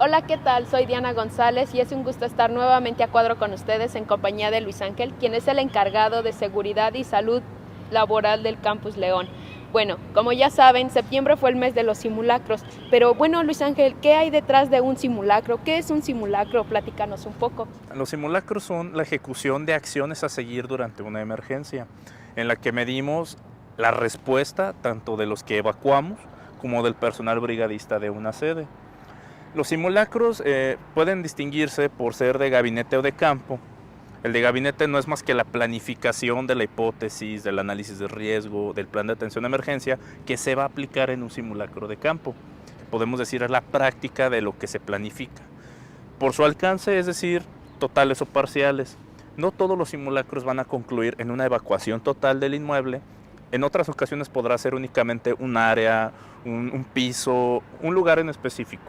Hola, ¿qué tal? Soy Diana González y es un gusto estar nuevamente a cuadro con ustedes en compañía de Luis Ángel, quien es el encargado de seguridad y salud laboral del Campus León. Bueno, como ya saben, septiembre fue el mes de los simulacros, pero bueno, Luis Ángel, ¿qué hay detrás de un simulacro? ¿Qué es un simulacro? Platícanos un poco. Los simulacros son la ejecución de acciones a seguir durante una emergencia, en la que medimos la respuesta tanto de los que evacuamos como del personal brigadista de una sede. Los simulacros pueden distinguirse por ser de gabinete o de campo. El de gabinete no es más que la planificación de la hipótesis, del análisis de riesgo, del plan de atención a emergencia que se va a aplicar en un simulacro de campo. Podemos decir es la práctica de lo que se planifica. Por su alcance, es decir, totales o parciales. No todos los simulacros van a concluir en una evacuación total del inmueble. En otras ocasiones podrá ser únicamente un área, un piso, un lugar en específico.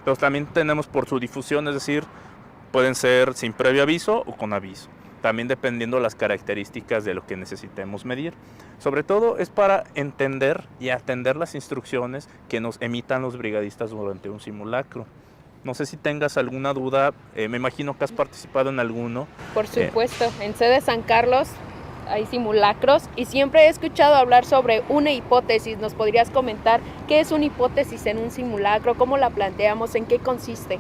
Pero también tenemos por su difusión, es decir, pueden ser sin previo aviso o con aviso, también dependiendo las características de lo que necesitemos medir. Sobre todo es para entender y atender las instrucciones que nos emitan los brigadistas durante un simulacro. No sé si tengas alguna duda, me imagino que has participado en alguno. Por supuesto, en sede San Carlos hay simulacros y siempre he escuchado hablar sobre una hipótesis. ¿Nos podrías comentar qué es una hipótesis en un simulacro? ¿Cómo la planteamos? ¿En qué consiste?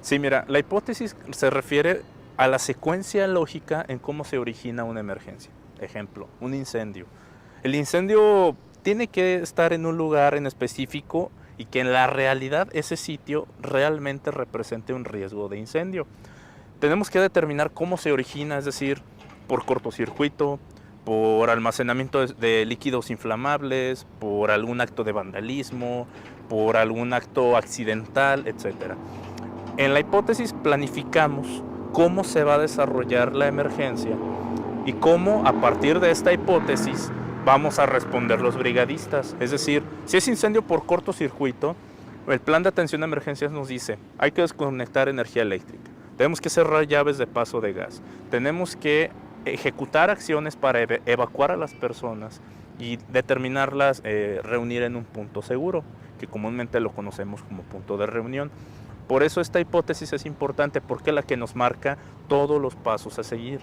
Sí, mira, la hipótesis se refiere a la secuencia lógica en cómo se origina una emergencia. Ejemplo, un incendio. El incendio tiene que estar en un lugar en específico y que en la realidad ese sitio realmente represente un riesgo de incendio. Tenemos que determinar cómo se origina, es decir, por cortocircuito, por almacenamiento de líquidos inflamables, por algún acto de vandalismo, por algún acto accidental, etc. En la hipótesis planificamos cómo se va a desarrollar la emergencia y cómo a partir de esta hipótesis vamos a responder los brigadistas. Es decir, si es incendio por cortocircuito, el plan de atención a emergencias nos dice, hay que desconectar energía eléctrica, tenemos que cerrar llaves de paso de gas, tenemos que ejecutar acciones para evacuar a las personas y determinarlas, reunir en un punto seguro, que comúnmente lo conocemos como punto de reunión. Por eso esta hipótesis es importante porque es la que nos marca todos los pasos a seguir.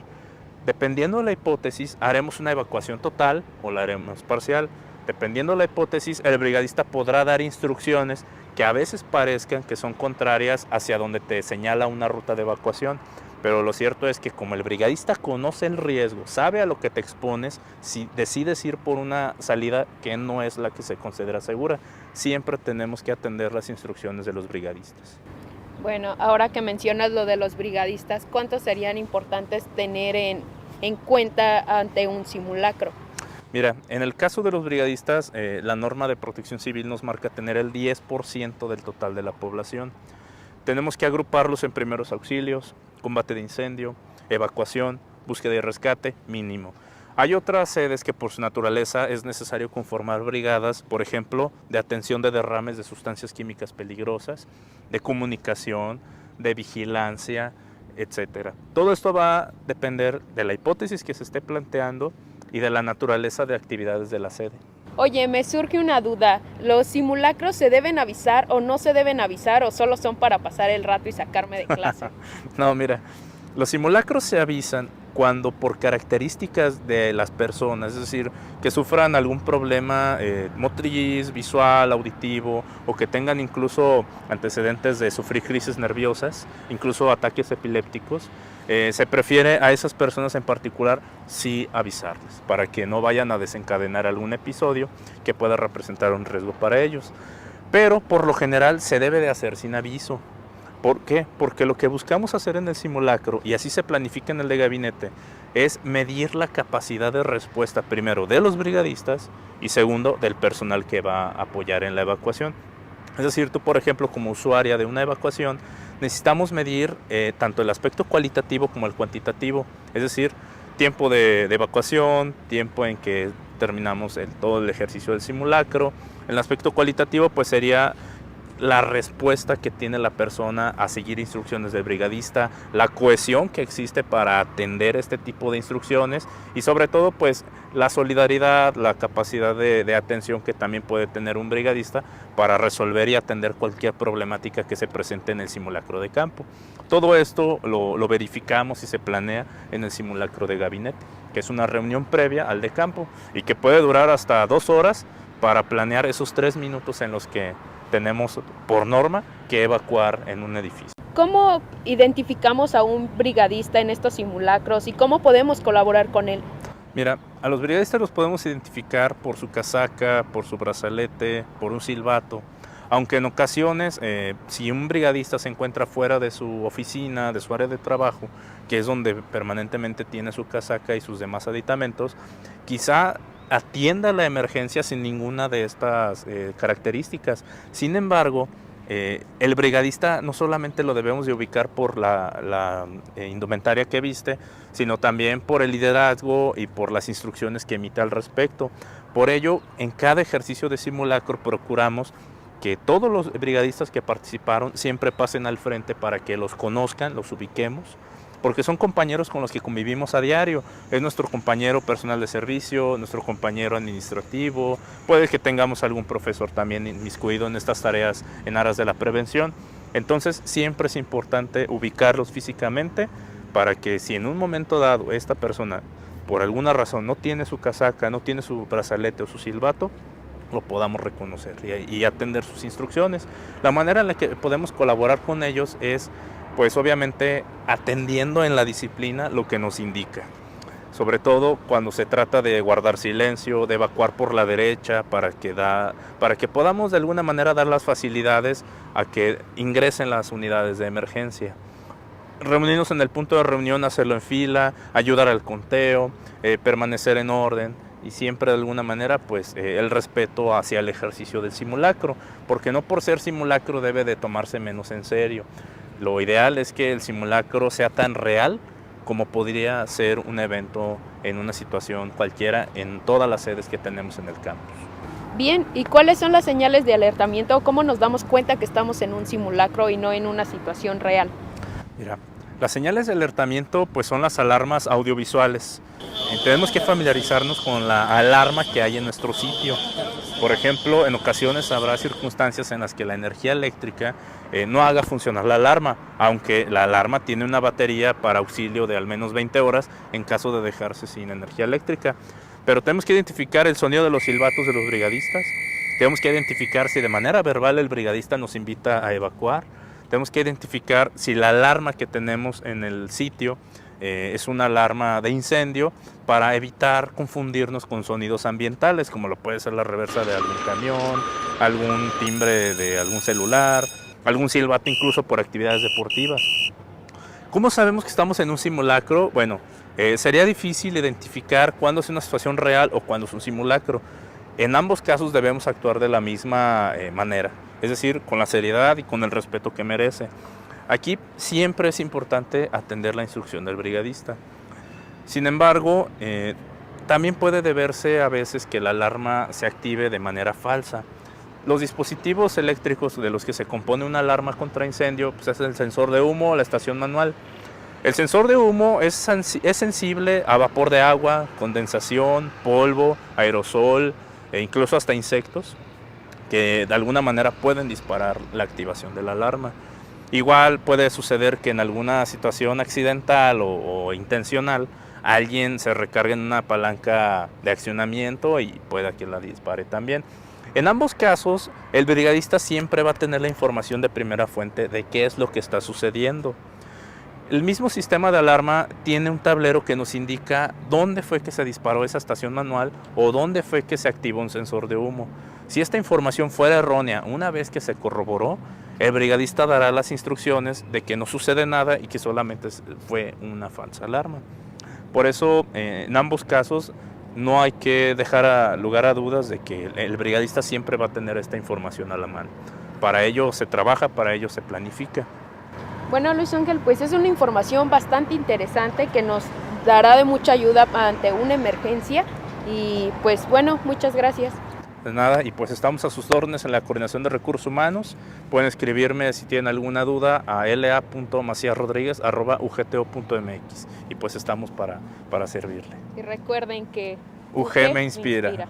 Dependiendo de la hipótesis, haremos una evacuación total o la haremos parcial. Dependiendo de la hipótesis, el brigadista podrá dar instrucciones que a veces parezcan que son contrarias hacia donde te señala una ruta de evacuación. Pero lo cierto es que como el brigadista conoce el riesgo, sabe a lo que te expones, si decides ir por una salida que no es la que se considera segura, siempre tenemos que atender las instrucciones de los brigadistas. Bueno, ahora que mencionas lo de los brigadistas, ¿cuántos serían importantes tener en cuenta ante un simulacro? Mira, en el caso de los brigadistas, la norma de protección civil nos marca tener el 10% del total de la población. Tenemos que agruparlos en primeros auxilios, combate de incendio, evacuación, búsqueda y rescate, mínimo. Hay otras sedes que por su naturaleza es necesario conformar brigadas, por ejemplo, de atención de derrames de sustancias químicas peligrosas, de comunicación, de vigilancia, etc. Todo esto va a depender de la hipótesis que se esté planteando y de la naturaleza de actividades de la sede. Oye, me surge una duda. ¿Los simulacros se deben avisar o no se deben avisar o solo son para pasar el rato y sacarme de clase? No, mira, los simulacros se avisan cuando por características de las personas, es decir, que sufran algún problema motriz, visual, auditivo, o que tengan incluso antecedentes de sufrir crisis nerviosas, incluso ataques epilépticos, se prefiere a esas personas en particular sí avisarles, para que no vayan a desencadenar algún episodio que pueda representar un riesgo para ellos. Pero por lo general se debe de hacer sin aviso. ¿Por qué? Porque lo que buscamos hacer en el simulacro, y así se planifica en el de gabinete, es medir la capacidad de respuesta, primero, de los brigadistas y segundo, del personal que va a apoyar en la evacuación. Es decir, tú, por ejemplo, como usuaria de una evacuación, necesitamos medir tanto el aspecto cualitativo como el cuantitativo, es decir, tiempo de evacuación, tiempo en que terminamos todo el ejercicio del simulacro. El aspecto cualitativo pues sería la respuesta que tiene la persona a seguir instrucciones del brigadista, la cohesión que existe para atender este tipo de instrucciones y sobre todo pues la solidaridad, la capacidad de atención que también puede tener un brigadista para resolver y atender cualquier problemática que se presente en el simulacro de campo. Todo esto lo verificamos y se planea en el simulacro de gabinete, que es una reunión previa al de campo y que puede durar hasta 2 horas para planear esos 3 minutos en los que tenemos por norma que evacuar en un edificio. ¿Cómo identificamos a un brigadista en estos simulacros y cómo podemos colaborar con él? Mira, a los brigadistas los podemos identificar por su casaca, por su brazalete, por un silbato, aunque en ocasiones si un brigadista se encuentra fuera de su oficina, de su área de trabajo, que es donde permanentemente tiene su casaca y sus demás aditamentos, quizá atienda la emergencia sin ninguna de estas características. Sin embargo, el brigadista no solamente lo debemos de ubicar por la indumentaria que viste, sino también por el liderazgo y por las instrucciones que emite al respecto. Por ello, en cada ejercicio de simulacro procuramos que todos los brigadistas que participaron siempre pasen al frente para que los conozcan, los ubiquemos, porque son compañeros con los que convivimos a diario. Es nuestro compañero personal de servicio, nuestro compañero administrativo, puede que tengamos algún profesor también inmiscuido en estas tareas en aras de la prevención. Entonces siempre es importante ubicarlos físicamente para que si en un momento dado esta persona por alguna razón no tiene su casaca, no tiene su brazalete o su silbato, lo podamos reconocer y atender sus instrucciones. La manera en la que podemos colaborar con ellos es pues obviamente atendiendo en la disciplina lo que nos indica, sobre todo cuando se trata de guardar silencio, de evacuar por la derecha para que podamos de alguna manera dar las facilidades a que ingresen las unidades de emergencia. Reunirnos en el punto de reunión, hacerlo en fila, ayudar al conteo, permanecer en orden y siempre de alguna manera pues el respeto hacia el ejercicio del simulacro, porque no por ser simulacro debe de tomarse menos en serio. Lo ideal es que el simulacro sea tan real como podría ser un evento en una situación cualquiera en todas las sedes que tenemos en el campus. Bien, ¿y cuáles son las señales de alertamiento o cómo nos damos cuenta que estamos en un simulacro y no en una situación real? Mira, las señales de alertamiento pues son las alarmas audiovisuales. Tenemos que familiarizarnos con la alarma que hay en nuestro sitio. Por ejemplo, en ocasiones habrá circunstancias en las que la energía eléctrica no haga funcionar la alarma, aunque la alarma tiene una batería para auxilio de al menos 20 horas en caso de dejarse sin energía eléctrica. Pero tenemos que identificar el sonido de los silbatos de los brigadistas, tenemos que identificar si de manera verbal el brigadista nos invita a evacuar, tenemos que identificar si la alarma que tenemos en el sitio es una alarma de incendio para evitar confundirnos con sonidos ambientales, como lo puede ser la reversa de algún camión, algún timbre de algún celular, algún silbato incluso por actividades deportivas. ¿Cómo sabemos que estamos en un simulacro? Bueno, sería difícil identificar cuándo es una situación real o cuándo es un simulacro. En ambos casos debemos actuar de la misma manera, es decir, con la seriedad y con el respeto que merece. Aquí siempre es importante atender la instrucción del brigadista. Sin embargo, también puede deberse a veces que la alarma se active de manera falsa. Los dispositivos eléctricos de los que se compone una alarma contra incendio pues es el sensor de humo o la estación manual. El sensor de humo es sensible a vapor de agua, condensación, polvo, aerosol e incluso hasta insectos que de alguna manera pueden disparar la activación de la alarma. Igual puede suceder que en alguna situación accidental o intencional alguien se recargue en una palanca de accionamiento y pueda que la dispare también. En ambos casos, el brigadista siempre va a tener la información de primera fuente de qué es lo que está sucediendo. El mismo sistema de alarma tiene un tablero que nos indica dónde fue que se disparó esa estación manual o dónde fue que se activó un sensor de humo. Si esta información fuera errónea una vez que se corroboró, el brigadista dará las instrucciones de que no sucede nada y que solamente fue una falsa alarma. Por eso, en ambos casos, no hay que dejar lugar a dudas de que el brigadista siempre va a tener esta información a la mano. Para ello se trabaja, para ello se planifica. Bueno, Luis Ángel, pues es una información bastante interesante que nos dará de mucha ayuda ante una emergencia y pues bueno, muchas gracias. De nada, y pues estamos a sus órdenes en la Coordinación de Recursos Humanos. Pueden escribirme si tienen alguna duda a la.maciasrodriguez@ugto.mx y pues estamos para servirle. Y recuerden que UG me inspira.